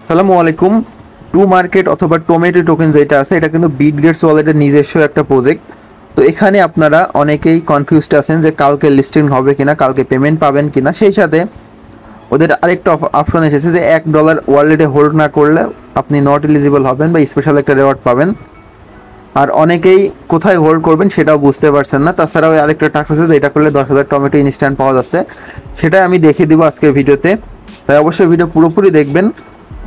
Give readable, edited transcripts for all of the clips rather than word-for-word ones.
আসসালামু আলাইকুম। To market অথবা টোমেটো টোকেন যেটা আছে এটা কিন্তু বিটগেটস ওয়ালেটের নিজস্ব একটা প্রজেক্ট। তো এখানে আপনারা অনেকেই কনফিউজড আছেন যে কালকে লিস্টিং হবে কিনা, কালকে পেমেন্ট পাবেন কিনা। সেই সাথে ওদের আরেকটা অপশন এসেছে যে $1 ওয়ালেটে হোল্ড না করলে আপনি নট এলিজিবল হবেন বা স্পেশাল একটা রেওয়ার্ড পাবেন। আর অনেকেই কোথায় হোল্ড করবেন সেটাও বুঝতে পারছেন না। তাছাড়াও আরেকটা টাস্ক আছে যেটা করলে 10,000 টমেটো ইনস্ট্যান্ট পাওয়া যাচ্ছে, সেটাই আমি দেখিয়ে দিব আজকের ভিডিওতে। তাই অবশ্যই ভিডিও পুরোপুরি দেখবেন।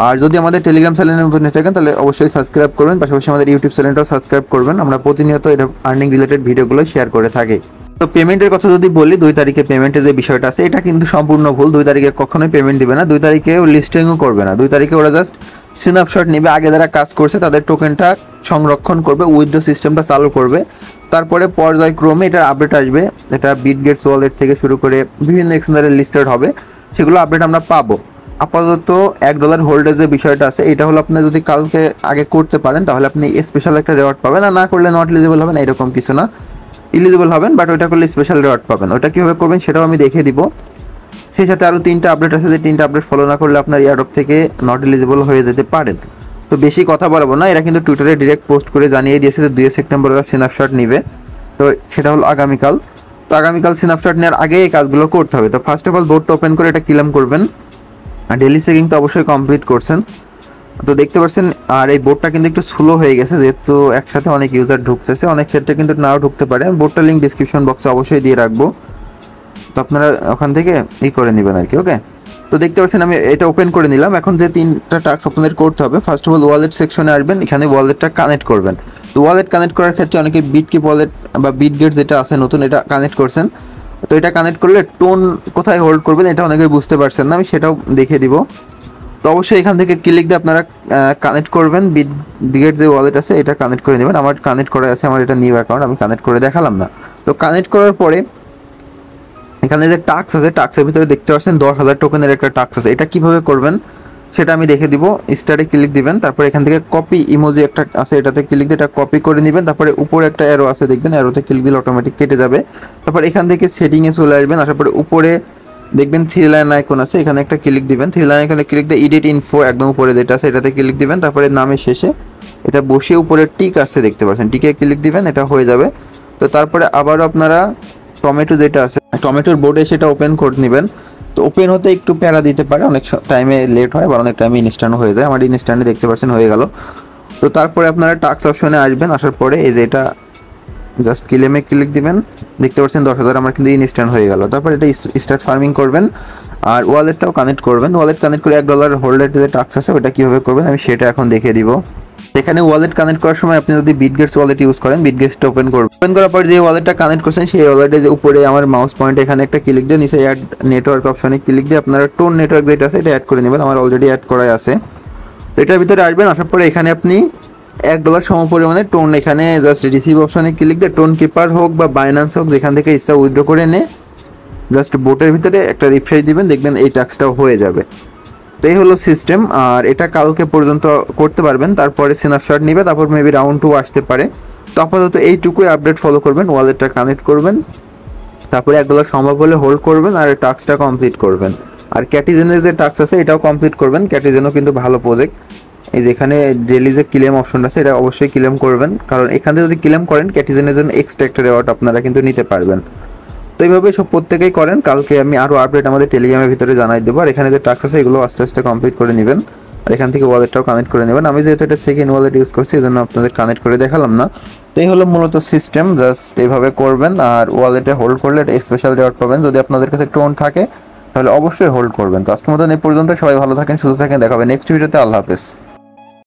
আর যদি আমাদের টেলিগ্রাম চ্যানেলে নতুন এসে থাকেন তাহলে অবশ্যই সাবস্ক্রাইব করবেন, পাশাপাশি আমাদের ইউটিউব চ্যানেলটাও সাবস্ক্রাইব করবেন। আমরা প্রতিনিয়ত এটা আর্নিং রিলেটেড ভিডিওগুলো শেয়ার করে থাকি। তো পেমেন্টের কথা যদি বলি, 2 তারিখে পেমেন্টের যে বিষয়টা আছে এটা কিন্তু সম্পূর্ণ ভুল। 2 তারিখে কখনোই পেমেন্ট দিবে না, 2 তারিখেও লিস্টিংও করবে না। 2 তারিখে ওরা জাস্ট স্ন্যাপশট নেবে, আগে যারা কাজ করছে তাদের টোকেনটা সংরক্ষণ করবে, উইথড্র সিস্টেমটা চালু করবে। তারপরে পর্যায়ক্রমে এটার আপডেট আসবে। এটা বিটগেটস ওয়ালেট থেকে শুরু করে বিভিন্ন এক্সচেঞ্জারে লিস্টেড হবে, সেগুলো আপডেট আমরা পাবো। আপাতত $1 হোল্ডের যে বিষয়টা আছে এটা হলো, আপনি যদি কালকে আগে করতে পারেন তাহলে আপনি স্পেশাল একটা রেওয়ার্ড পাবেন, আর না করলে নট এলিজিবল হবেন, এরকম কিছু না। এলিজিবল হবেন, বাট ওইটা করলে স্পেশাল রেওয়ার্ড পাবেন। ওটা কীভাবে করবেন সেটাও আমি দেখিয়ে দিব। সেই সাথে আরও 3টা আপডেট আছে, যে 3টা আপডেট ফলো না করলে আপনার এয়ারড্রপ থেকে নট এলিজিবল হয়ে যেতে পারেন। তো বেশি কথা বলবো না, এরা কিন্তু টুইটারে ডিরেক্ট পোস্ট করে জানিয়ে দিয়েছে যে 2 সেপ্টেম্বর ওরা স্ন্যাপশট নিবে। তো সেটা হলো আগামীকাল। তো আগামীকাল স্ন্যাপশট নেওয়ার আগে এই কাজগুলো করতে হবে। তো ফার্স্ট অফ অল বোর্ডটা ওপেন করে এটা ক্লেম করবেন। আর ডেলি চেকিং তো অবশ্যই কমপ্লিট করছেন, তো দেখতে পাচ্ছেন। আর এই বোর্ডটা কিন্তু একটু স্লো হয়ে গেছে, যেহেতু একসাথে অনেক ইউজার ঢুকতেছে, অনেক ক্ষেত্রে কিন্তু নাও ঢুকতে পারে। বোর্ডটা লিঙ্ক ডিসক্রিপশন বক্সে অবশ্যই দিয়ে রাখবো, তো আপনারা ওখান থেকে করে নেবেন আর কি। ওকে, তো দেখতে পাচ্ছেন আমি এটা ওপেন করে নিলাম। এখন যে 3টা টাস্ক আপনাদের করতে হবে, ফার্স্ট অফ অল ওয়ালেট সেকশনে আসবেন, এখানে ওয়ালেটটা কানেক্ট করবেন। তো ওয়ালেট কানেক্ট করার ক্ষেত্রে অনেকে বিটকিপ ওয়ালেট বা বিটগেট যেটা আছে নতুন, এটা কানেক্ট করছেন। তো এটা কানেক্ট করলে টোন কোথায় হোল্ড করবেন এটা অনেকে বুঝতে পারছেন না, আমি সেটাও দেখিয়ে দিব। তো অবশ্যই এখান থেকে ক্লিক দিয়ে আপনারা কানেক্ট করবেন। বিটগেট যে ওয়ালেট আছে এটা কানেক্ট করে নেবেন। আমার কানেক্ট করা আছে, আমার এটা নিউ অ্যাকাউন্ট, আমি কানেক্ট করে দেখালাম না। তো কানেক্ট করার পরে এখানে যে টাস্ক আছে, টাস্কের ভিতরে দেখতে পাচ্ছেন 10,000 টোকেনের একটা টাস্ক আছে। এটা কিভাবে করবেন সেটা আমি দেখে দিব। স্টারে ক্লিক দিবেন, তারপরে এখান থেকে কপি ইমোজি একটা আছে, এটাতে ক্লিক দিয়ে এটা কপি করে নেবেন। তারপরে উপরে একটা অ্যারো আছে দেখবেন, অ্যারোতে ক্লিক দিলে অটোমেটিক কেটে যাবে। তারপর এখান থেকে সেটিংয়ে চলে আসবেন, আসার পরে উপরে দেখবেন 3 লাইন আইকন আছে, এখানে একটা ক্লিক দিবেন। 3 লাইন আইকনে ক্লিক দিয়ে এডিট ইনফো একদম উপরে যেটা আছে এটাতে ক্লিক দিবেন। তারপরে নামের শেষে এটা বসিয়ে উপরে টিক আছে দেখতে পাচ্ছেন, টিকে ক্লিক দিবেন, এটা হয়ে যাবে। তো তারপরে আবারও আপনারা টমেটো যেটা আছে টমেটোর বোর্ডে সেটা ওপেন করে নেবেন। তো ওপেন হতে একটু প্যারা দিতে পারে, অনেক টাইমে লেট হয়, বা অনেক টাইমে ইনস্ট্যান্ট হয়ে যায়। আমার ইনস্ট্যান্টে দেখতে পাচ্ছেন হয়ে গেল। তো তারপরে আপনারা টাস্ক অপশনে আসবেন, আসার পরে এই যে এটা জাস্ট ক্লেমে ক্লিক দিবেন, দেখতে পাচ্ছেন 10,000 আমার কিন্তু ইনস্ট্যান্ট হয়ে গেল। তারপর এটা স্টার্ট ফার্মিং করবেন, আর ওয়ালেটটাও কানেক্ট করবেন। ওয়ালেট কানেক্ট করে $1 হোল্ডের যে টাস্ক আছে ওটা কীভাবে করবেন আমি সেটা এখন দেখিয়ে দিব। এখানে ওয়ালেট কানেক্ট করার সময় আপনি যদি বিটগেটস ওয়ালেট ইউজ করেন, বিটগেটসটা ওপেন করবেন। ওপেন করার পর যে ওয়ালেটটা কানেক্ট করছেন সেই ওয়ালেটে যে উপরে আমার মাউস পয়েন্ট এখানে একটা ক্লিক দিয়ে নিচে অ্যাড নেটওয়ার্ক অপশনে ক্লিক দিয়ে আপনারা টোন নেটওয়ার্ক যেটা আছে এটা অ্যাড করে নেবেন। আমার অলরেডি অ্যাড করাই আছে। তো এটার ভিতরে আসবেন, আসার পরে এখানে আপনি $1 সম পরিমাণে টোন, এখানে জাস্ট রিসিভ অপশনে ক্লিক দিয়ে টোন কিপার হোক বা বাইন্যান্স হোক যেখান থেকে ইচ্ছা উইথড্র করে নে, জাস্ট বোটের ভিতরে একটা রিফ্রেশ দিবেন, দেখবেন এই টাস্কটাও হয়ে যাবে। তো এই হলো সিস্টেম, আর এটা কালকে পর্যন্ত করতে পারবেন। তারপরে স্ন্যাপশট নিবে, তারপর মেবি রাউন্ড 2 আসতে পারে। তো আপাতত এইটুকুই আপডেট ফলো করবেন, ওয়ালেটটা কানেক্ট করবেন, তারপরে $1 সম্ভব হলে হোল্ড করবেন আর টাস্কটা কমপ্লিট করবেন। আর ক্যাটিজেনের যে টাস্ক আছে এটাও কমপ্লিট করবেন। ক্যাটিজেনও কিন্তু ভালো প্রজেক্ট। এই যেখানে ডেলি যে ক্লেম অপশন আছে এটা অবশ্যই ক্লেম করবেন, কারণ এখানে যদি ক্লেম করেন ক্যাটিজেনের জন্য এক্সট্রা একটা রেওয়ার্ড আপনারা কিন্তু নিতে পারবেন। তো এইভাবে সব প্রত্যেকেই করেন। কালকে আমি আরও আপডেট আমাদের টেলিগ্রামের ভিতরে জানাই দেবো। আর এখানে যে টাস্ক আছে এগুলো আস্তে আস্তে কমপ্লিট করে নেবেন, আর এখান থেকে ওয়ালেটটাও কানেক্ট করে নেবেন। আমি যেহেতু এটা সেকেন্ড ওয়ালেট ইউজ করছি এই জন্য আপনাদের কানেক্ট করে দেখালাম না। তো এই হলো মূলত সিস্টেম, জাস্ট এইভাবে করবেন। আর ওয়ালেটে হোল্ড করলে এটা স্পেশাল রেওয়ার্ড পাবেন। যদি আপনাদের কাছে টোন থাকে তাহলে অবশ্যই হোল্ড করবেন। তো আজকের মতন এই পর্যন্ত, সবাই ভালো থাকেন, সুস্থ থাকেন, দেখা হবে নেক্সট ভিডিওতে। আল্লাহ হাফেজ।